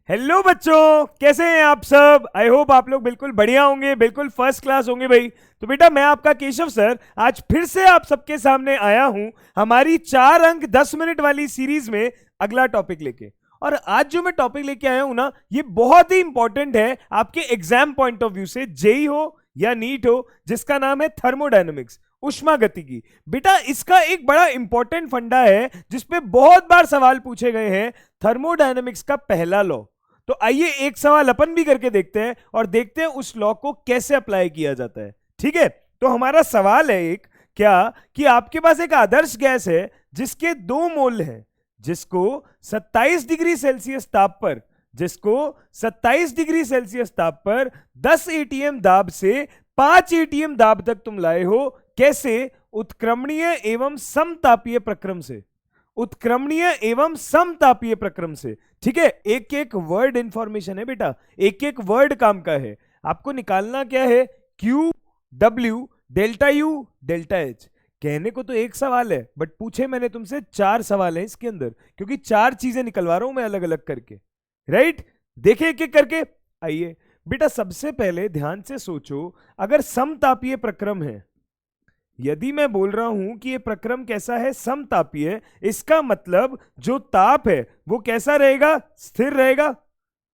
Hello बच्चों, कैसे हैं आप सब। आई होप आप लोग बिल्कुल बढ़िया होंगे, बिल्कुल फर्स्ट क्लास होंगे भाई। तो बेटा मैं आपका केशव सर आज फिर से आप सबके सामने आया हूं हमारी 4 अंक 10 मिनट वाली सीरीज में अगला टॉपिक लेके। और आज जो मैं टॉपिक लेके आया हूं ना, ये बहुत ही इंपॉर्टेंट है आपके एग्जाम पॉइंट ऑफ व्यू से, जेई हो या नीट हो, जिसका नाम है थर्मोडायनेमिक्स, उष्मागतिकी। बेटा इसका एक बड़ा इंपॉर्टेंट फंडा है जिसपे बहुत बार सवाल पूछे गए हैं, थर्मोडायनेमिक्स का पहला लॉ। तो आइए एक सवाल अपन भी करके देखते हैं और देखते हैं उस लॉ को कैसे अप्लाई किया जाता है। ठीक है, तो हमारा सवाल है एक, क्या कि आपके पास एक आदर्श गैस है जिसके 2 मोल हैं, जिसको 27 डिग्री सेल्सियस ताप पर 27 डिग्री सेल्सियस ताप पर 10 एटीएम दाब से 5 एटीएम दाब तक तुम लाए हो। कैसे? उत्क्रमणीय एवं समतापीय प्रक्रम से। उत्क्रमणीय एवं समतापीय प्रक्रम से। ठीक है, एक एक वर्ड इंफॉर्मेशन है बेटा, एक एक वर्ड काम का है। आपको निकालना क्या है? Q W delta U delta H। कहने को तो एक सवाल है, बट पूछे मैंने तुमसे 4 सवाल है इसके अंदर, क्योंकि 4 चीजें निकलवा रहा हूं मैं अलग अलग करके। राइट, देखे एक एक करके। आइए बेटा, सबसे पहले ध्यान से सोचो, अगर समतापीय प्रक्रम है, यदि मैं बोल रहा हूं कि ये प्रक्रम कैसा है? समतापीय, इसका मतलब जो ताप है वो कैसा रहेगा? स्थिर रहेगा,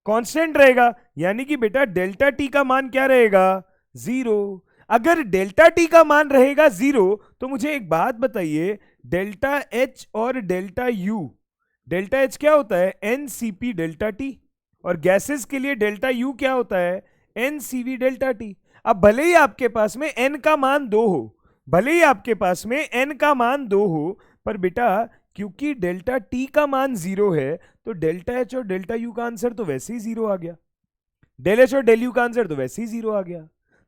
कांस्टेंट रहेगा। यानी कि बेटा डेल्टा टी का मान क्या रहेगा? 0। अगर डेल्टा टी का मान रहेगा 0, तो मुझे एक बात बताइए, डेल्टा एच और डेल्टा यू, डेल्टा एच क्या होता है? NCP delta T. और गैसेस के लिए डेल्टा यू क्या होता है? NCV delta T. अब भले ही आपके पास में एन का मान 2 हो, भले ही आपके पास में एन का मान 2 हो, पर बेटा क्योंकि डेल्टा टी का मान 0 है, तो डेल्टा एच और डेल्टा यू का आंसर तो वैसे ही 0 आ गया। डेल एच और डेल यू का आंसर तो वैसे ही 0 आ गया।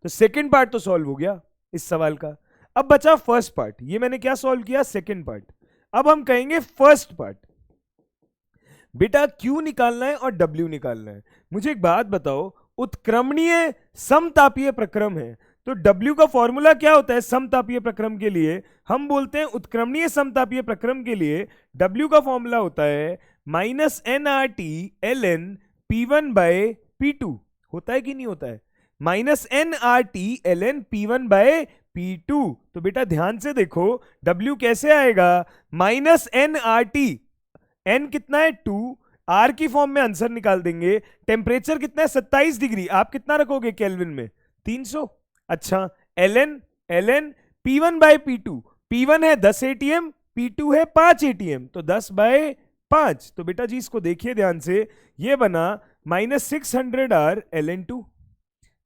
तो सेकंड पार्ट तो सॉल्व हो गया इस सवाल का। अब बचा फर्स्ट पार्ट। ये मैंने क्या सॉल्व किया? Second part. अब हम कहेंगे फर्स्ट पार्ट। बेटा Q निकालना है और W निकालना है। मुझे एक बात बताओ, उत्क्रमणीय समतापीय प्रक्रम है, तो W का फॉर्मूला क्या होता है समतापीय प्रक्रम के लिए? हम बोलते हैं उत्क्रमणीय समतापीय प्रक्रम के लिए W का फॉर्मूला होता है -nRT ln P1 by P2। होता है कि नहीं होता है? -nRT ln P1 by P2। तो बेटा ध्यान से देखो, W कैसे आएगा? -nRT, n कितना है? 2। R की फॉर्म में आंसर निकाल देंगे। टेम्परेचर कितना है? 27 डिग्री। आप कितना रखोगे केल्विन में? 300। अच्छा, ln P1 by P2। P1 है 10 एटीएम, P2 है 5 एटीएम, तो 10 बाय 5। तो बेटा जी इसको देखिए ध्यान से, ये बना -600R ln 2।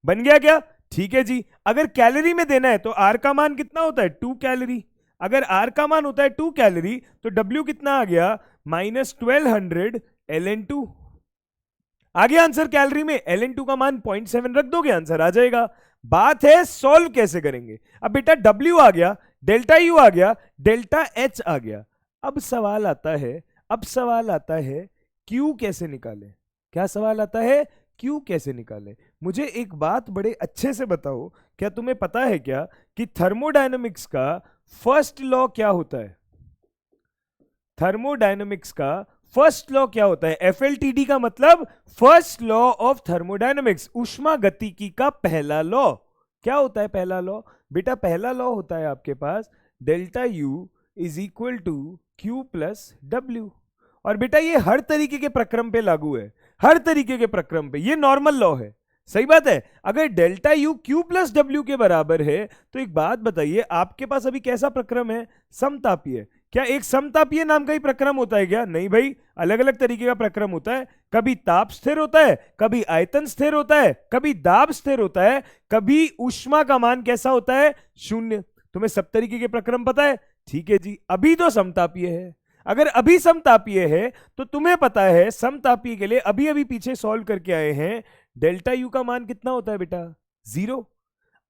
बन गया क्या? ठीक है जी। अगर कैलोरी में देना है तो R का मान कितना होता है? 2 कैलोरी। अगर R का मान होता है 2 कैलोरी, तो W कितना आ गया? -1200 ln 2। आ गया आंसर कैलोरी में। ln 2 का मान 0.7 रख दोगे, आंसर आ जाएगा। बात है सॉल्व कैसे करेंगे। अब बेटा W आ गया, डेल्टा U आ गया, डेल्टा H आ गया। अब सवाल आता है Q कैसे निकालें? क्या सवाल आता है? Q कैसे निकालें? मुझे एक बात बड़े अच्छे से बताओ, क्या तुम्हें पता है क्या कि थर्मोडायनेमिक्स का फर्स्ट लॉ क्या होता है? थर्मोडायनेमिक्स का फर्स्ट लॉ क्या होता है? FLTD का मतलब फर्स्ट लॉ ऑफ थर्मोडायनेमिक्स, ऊष्मागतिकी का पहला लॉ। क्या होता है पहला लॉ? बेटा पहला लॉ होता है आपके पास delta U is equal to Q plus W। और बेटा ये हर तरीके के प्रक्रम पे लागू है, हर तरीके के प्रक्रम पे ये नॉर्मल लॉ है। सही बात है। अगर delta U Q plus W के बराबर है, तो एक बात बताइए, आपके पास अभी कैसा प्रक्रम है? समतापीय। क्या एक समतापीय नाम का ही प्रक्रम होता है क्या? नहीं भाई, अलग अलग तरीके का प्रक्रम होता है। कभी ताप स्थिर होता है, कभी आयतन स्थिर होता है, कभी दाब स्थिर होता है, कभी ऊष्मा का मान कैसा होता है? 0। तुम्हें सब तरीके के प्रक्रम पता है? ठीक है जी। अभी तो समतापीय है। अगर अभी समतापीय है तो तुम्हें पता है समतापीय के लिए अभी अभी पीछे सॉल्व करके आए हैं, डेल्टा U का मान कितना होता है बेटा? 0।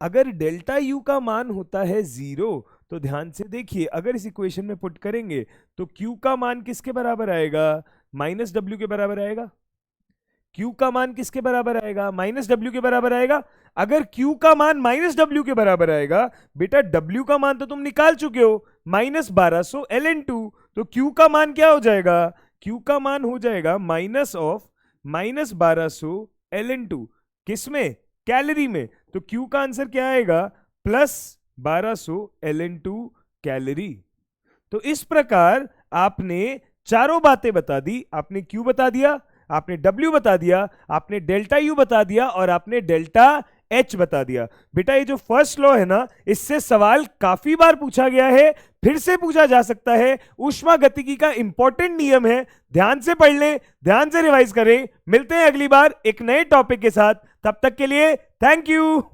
अगर डेल्टा U का मान होता है 0, तो ध्यान से देखिए, अगर इस इक्वेशन में पुट करेंगे तो Q का मान किसके बराबर आएगा? -W के बराबर आएगा। Q का मान किसके बराबर आएगा? -W के बराबर आएगा। अगर Q का मान -W के बराबर आएगा, बेटा W का मान तो तुम निकाल चुके हो, -1200 ln 2। तो Q का मान क्या हो जाएगा? Q का मान हो जाएगा -1200 माइनस 1200 ln2, किसमें? कैलोरी में। तो Q का आंसर क्या आएगा? Plus 1200 ln2 calorie. तो इस प्रकार आपने चारों बातें बता दी। आपने Q बता दिया, आपने W बता दिया, आपने डेल्टा U बता दिया और आपने डेल्टा H बता दिया। बेटा ये जो फर्स्ट लॉ है ना, इससे सवाल काफी बार पूछा गया है, फिर से पूछा जा सकता है। ऊष्मागतिकी का इंपॉर्टेंट नियम है, ध्यान से पढ़ लें, ध्यान से रिवाइज करें। मिलते हैं अगली बार एक नए टॉपिक के साथ, तब तक के लिए थैंक यू।